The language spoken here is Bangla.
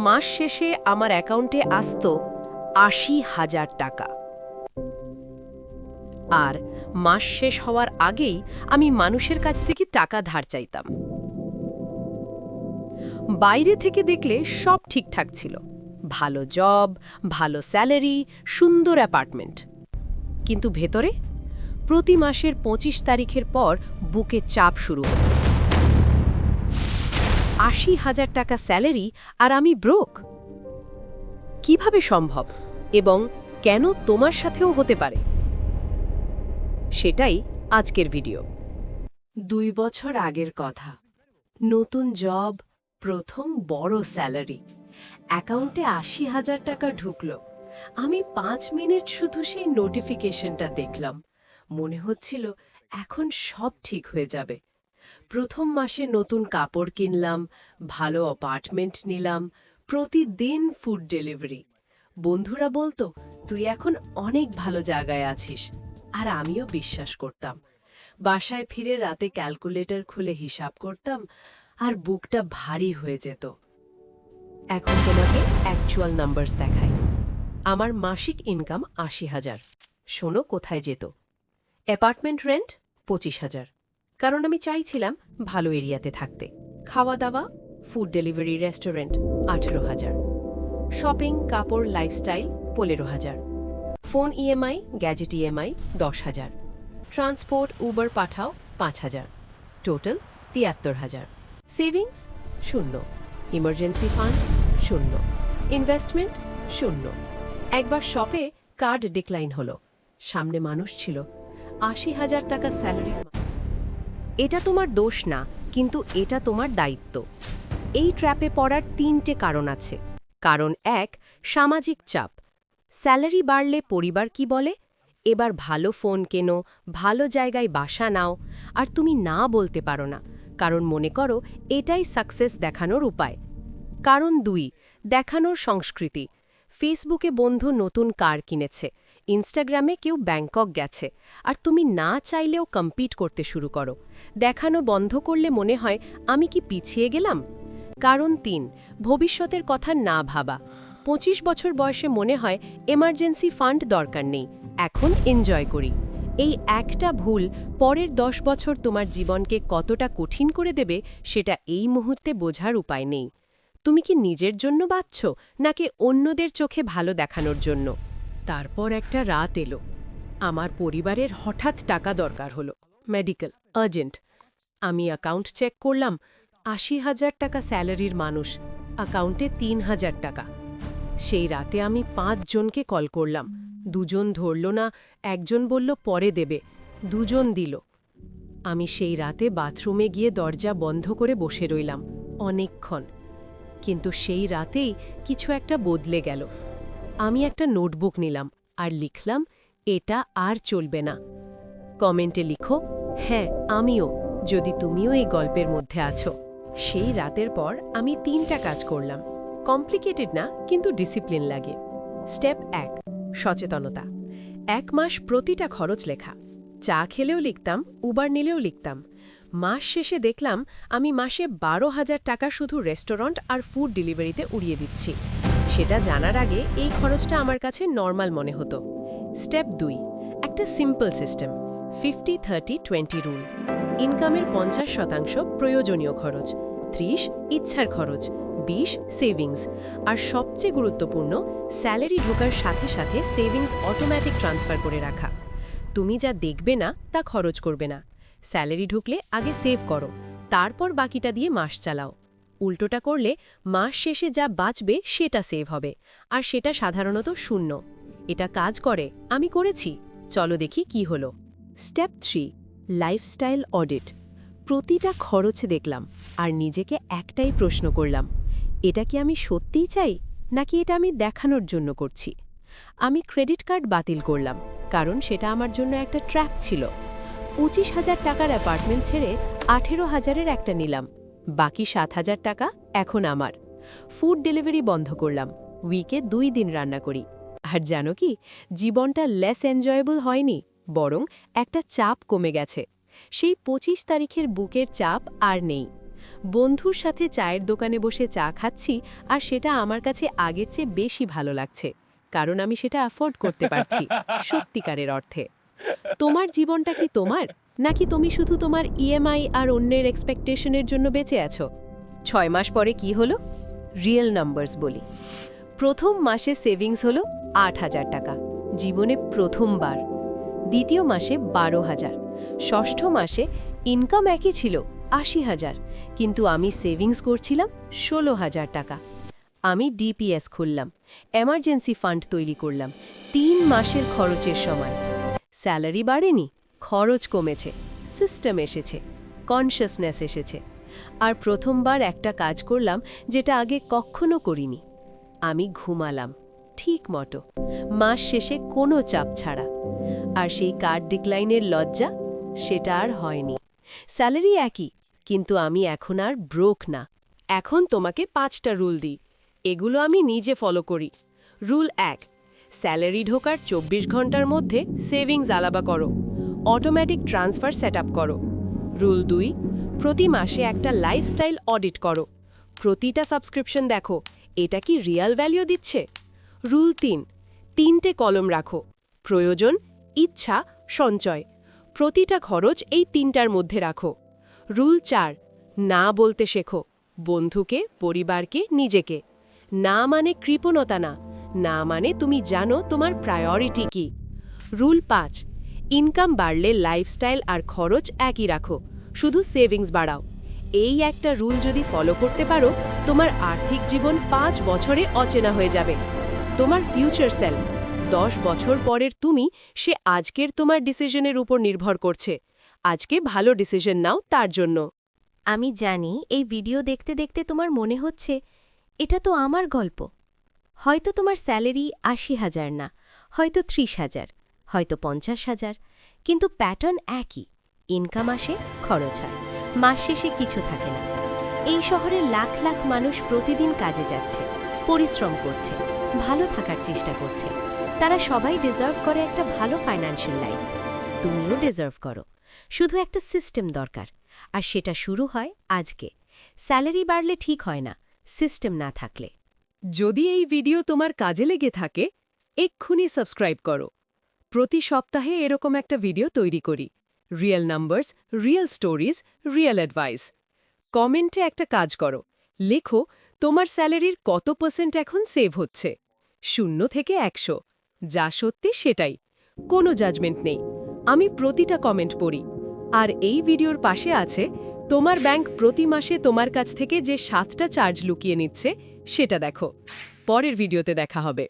মাস শেষে আমার অ্যাকাউন্টে আসতো ৮০,০০০ টাকা। আর মাস শেষ হওয়ার আগেই আমি মানুষের কাছ থেকে টাকা ধার চাইতাম। বাইরে থেকে দেখলে সব ঠিকঠাক ছিল, ভালো জব, ভালো স্যালারি, সুন্দর অ্যাপার্টমেন্ট। কিন্তু ভেতরে প্রতি মাসের ২৫ তারিখের পর বুকে চাপ শুরু হতো। ৮০,০০০ টাকা স্যালারি আর আমি ব্রোক। কিভাবে সম্ভব এবং কেন তোমার সাথেও হতে পারে, সেটাই আজকের ভিডিও। ২ বছর আগের কথা। নতুন জব, প্রথম বড় স্যালারি, অ্যাকাউন্টে ৮০,০০০ টাকা ঢুকল। আমি ৫ মিনিট শুধু সেই নোটিফিকেশনটা দেখলাম। মনে হচ্ছিল এখন সব ঠিক হয়ে যাবে। প্রথম মাসে নতুন কাপড় কিনলাম, ভালো অ্যাপার্টমেন্ট নিলাম, প্রতিদিন ফুড ডেলিভারি। বন্ধুরা বলতো, তুই এখন অনেক ভালো জায়গায় আছিস, আর আমিও বিশ্বাস করতাম। বাসায় ফিরে রাতে ক্যালকুলেটর খুলে হিসাব করতাম, আর বুকটা ভারী হয়ে যেত। এখন তোমাকে অ্যাকচুয়াল নাম্বারস দেখাই। আমার মাসিক ইনকাম ৮০,০০০। শোনো কোথায় যেত। অ্যাপার্টমেন্ট রেন্ট ২৫,০০০, কারণ আমি চাইছিলাম ভালো এরিয়াতে থাকতে। খাওয়া দাওয়া, ফুড ডেলিভারি, রেস্টুরেন্ট ১৮,০০০। শপিং, কাপড়, লাইফস্টাইল ১৫,০০০। ফোন ইএমআই, গ্যাজেট ইএমআই ১০,০০০। ট্রান্সপোর্ট, উবার পাঠাও ৫,০০০। টোটাল ৭৩,০০০। সেভিংস ০। Emergency fund ০। ইনভেস্টমেন্ট ০। একবার শপে কার্ড ডিক্লাইন হলো। সামনে মানুষ ছিল, ৮০,০০০ টাকা স্যালারি। এটা তোমার দোষ না, কিন্তু এটা তোমার দায়িত্ব। এই ট্র্যাপে পড়ার ৩টে কারণ আছে। কারণ ১, সামাজিক চাপ। স্যালারি বাড়লে পরিবার কি বলে? এবার ভালো ফোন কেনো, ভালো জায়গায় বাসা নাও, আর তুমি না বলতে পারো না, কারণ মনে করো এটাই সাকসেস দেখানোর উপায়। কারণ ২, দেখানোর সংস্কৃতি। ফেসবুকে বন্ধু নতুন কার কিনেছে, ইনস্টাগ্রামে কেউ ব্যাংকক গেছে, আর তুমি না চাইলেও কম্পিট করতে শুরু করো। দেখানো বন্ধ করলে মনে হয় আমি কি পিছিয়ে গেলাম। কারণ ৩, ভবিষ্যতের কথা না ভাবা। ২৫ বছর বয়সে মনে হয় এমার্জেন্সি ফান্ড দরকার নেই, এখন এনজয় করি। এই একটা ভুল পরের ১০ বছর তোমার জীবনকে কতটা কঠিন করে দেবে সেটা এই মুহূর্তে বোঝার উপায় নেই। তুমি কি নিজের জন্য বাঁচছ, নাকি অন্যদের চোখে ভালো দেখানোর জন্য? তারপর একটা রাত এলো। আমার পরিবারের হঠাৎ টাকা দরকার হলো, মেডিকেল, আর্জেন্ট। আমি অ্যাকাউন্ট চেক করলাম, ৮০,০০০ টাকা স্যালারির মানুষ, অ্যাকাউন্টে ৩,০০০ টাকা। সেই রাতে আমি ৫ জনকে কল করলাম। ২জন ধরল না, একজন বলল পরে দেবে, ২জন দিল। আমি সেই রাতে বাথরুমে গিয়ে দরজা বন্ধ করে বসে রইলাম অনেকক্ষণ। কিন্তু সেই রাতেই কিছু একটা বদলে গেল। আমি একটা নোটবুক নিলাম আর লিখলাম, এটা আর চলবে না। কমেন্টে লিখো, হ্যাঁ আমিও, যদি তুমিও এই গল্পের মধ্যে আছো। সেই রাতের পর আমি ৩টা কাজ করলাম। কমপ্লিকেটেড না, কিন্তু ডিসিপ্লিন লাগে। স্টেপ ১, সচেতনতা। ১ মাস প্রতিটা খরচ লেখা। চা খেলেও লিখতাম, উবার নিলেও লিখতাম। মাস শেষে দেখলাম আমি মাসে ১২,০০০ টাকা শুধু রেস্টুরেন্ট আর ফুড ডেলিভারিতে উড়িয়ে দিচ্ছি। সেটা জানার আগে এই খরচটা আমার কাছে নর্মাল মনে হতো। স্টেপ ২, একটা সিম্পল সিস্টেম, 50-30-20 রুল। ইনকামের ৫০% প্রয়োজনীয় খরচ, ৩০ ইচ্ছার খরচ, ২০ সেভিংস, আর সবচেয়ে গুরুত্বপূর্ণ, স্যালারি ঢোকার সাথে সাথে সেভিংস অটোমেটিক ট্রান্সফার করে রাখা। তুমি যা দেখবে না তা খরচ করবে না। স্যালারি ঢুকলে আগে সেভ করো, তারপর বাকিটা দিয়ে মাস চালাও। উল্টোটা করলে মাস শেষে যা বাঁচবে সেটা সেভ হবে, আর সেটা সাধারণত ০। এটা কাজ করে, আমি করেছি। চলো দেখি কি হলো। Step ৩, lifestyle audit. প্রতিটা খরচ দেখলাম আর নিজেকে একটাই প্রশ্ন করলাম, এটা কি আমি সত্যিই চাই, নাকি এটা আমি দেখানোর জন্য করছি? আমি ক্রেডিট কার্ড বাতিল করলাম, কারণ সেটা আমার জন্য একটা ট্র্যাপ ছিল। ২৫,০০০ টাকার অ্যাপার্টমেন্ট ছেড়ে ১৮,০০০-এর একটা নিলাম। বাকি ৭,০০০ টাকা এখন আমার। ফুড ডেলিভারি বন্ধ করলাম, উইকে ২ দিন রান্না করি। আর জানো কি, জীবনটা লেস এনজয়েবল হয়নি, বরং একটা চাপ কমে গেছে। সেই ২৫ তারিখের বুকের চাপ আর নেই। বন্ধুর সাথে চায়ের দোকানে বসে চা খাচ্ছি আর সেটা আমার কাছে আগের চেয়ে বেশি ভালো লাগছে, কারণ আমি সেটা অ্যাফোর্ড করতে পারছি সত্যিকারের অর্থে। তোমার জীবনটা কি তোমার, নাকি তুমি শুধু তোমার ইএমআই আর অন্যের এক্সপেকটেশনের জন্য বেঁচে আছো? 6 মাস পরে কি হলো? রিয়েল নাম্বারস বলি। প্রথম মাসে সেভিংস হলো ৮,০০০ টাকা, জীবনে প্রথমবার। দ্বিতীয় মাসে ১২,০০০। ষষ্ঠ মাসে ইনকাম একই ছিল ৮০,০০০, কিন্তু আমি সেভিংস করছিলাম ১৬,০০০ টাকা। আমি ডিপিএস খুললাম, এমার্জেন্সি ফান্ড তৈরি করলাম, ৩ মাসের খরচের সমান। স্যালারি বাড়েনি, খরচ কমেছে, সিস্টেম এসেছে, কনশাসনেস এসেছে। আর প্রথমবার একটা কাজ করলাম যেটা আগে কখনো করিনি। আমি ঘুমালাম ঠিক মতো, মাস শেষে কোনো চাপ ছাড়া। আর সেই কার্ড ডিক্লাইনের লজ্জা, সেটা আর হয়নি। স্যালারি একই, কিন্তু আমি এখন আর ব্রোক না। এখন তোমাকে ৫টা রুল দিই, এগুলো আমি নিজে ফলো করি। রুল ১, স্যালারি ঢোকার ২৪ ঘন্টার মধ্যে সেভিংস আলাদা করো, অটোমেটিক ট্রান্সফার সেট আপ করো। রুল ২, প্রতি মাসে একটা লাইফস্টাইল অডিট করো, প্রতিটা সাবস্ক্রিপশন দেখো এটা কি রিয়াল ভ্যালিউ দিচ্ছে। রুল ৩, ৩টে কলম রাখো, প্রয়োজন, ইচ্ছা, সঞ্চয়। প্রতিটা খরচ এই ৩টার মধ্যে রাখো। রুল ৪, না বলতে শেখো, বন্ধুকে, পরিবারকে, নিজেকে। না মানে কৃপণতা না, না মানে তুমি জানো তোমার প্রায়োরিটি কি। রুল ৫, ইনকাম বাড়লে লাইফস্টাইল আর খরচ একই রাখো, শুধু সেভিংস বাড়াও। এই একটা রুল যদি ফলো করতে পারো, তোমার আর্থিক জীবন ৫ বছরে অচেনা হয়ে যাবে। তোমার ফিউচার সেলফ, ১০ বছর পরের তুমি, সে আজকের তোমার ডিসিশনের উপর নির্ভর করছে। আজকে ভালো ডিসিশন নাও তার জন্য। আমি জানি এই ভিডিও দেখতে দেখতে তোমার মনে হচ্ছে এটা তো আমার গল্প। হয়তো তোমার স্যালারি ৮০,০০০ না, হয়তো ৩০,০০০, হয়তো ৫০,০০০, কিন্তু প্যাটার্ন একই। ইনকাম আসে, খরচ হয়, মাস শেষে কিছু থাকে না। এই শহরে লাখ লাখ মানুষ প্রতিদিন কাজে যাচ্ছে, পরিশ্রম করছে, ভালো থাকার চেষ্টা করছে। তারা সবাই ডিজার্ভ করে একটা ভালো ফাইন্যান্সিয়াল লাইফ। তুমিও ডিজার্ভ করো, শুধু একটা সিস্টেম দরকার। আর সেটা শুরু হয় আজকে। স্যালারি বাড়লে ঠিক হয় না, সিস্টেম না থাকলে। যদি এই ভিডিও তোমার কাজে লেগে থাকে, এক্ষুনি সাবস্ক্রাইব করো। প্রতি সপ্তাহে এরকম একটা ভিডিও তৈরি করি। Real numbers, real stories, real advice. কমেন্টে একটা কাজ করো, লেখো তোমার স্যালারির কত % এখন সেভ হচ্ছে। ০ থেকে ১০০, যা সত্যি সেটাই, কোনো জাজমেন্ট নেই। আমি প্রতিটা কমেন্ট পড়ি। আর এই ভিডিওর পাশে আছে তোমার ব্যাংক প্রতি মাসে তোমার কাছ থেকে যে ৭টা চার্জ লুকিয়ে নিচ্ছে, সেটা দেখো। পরের ভিডিওতে দেখা হবে।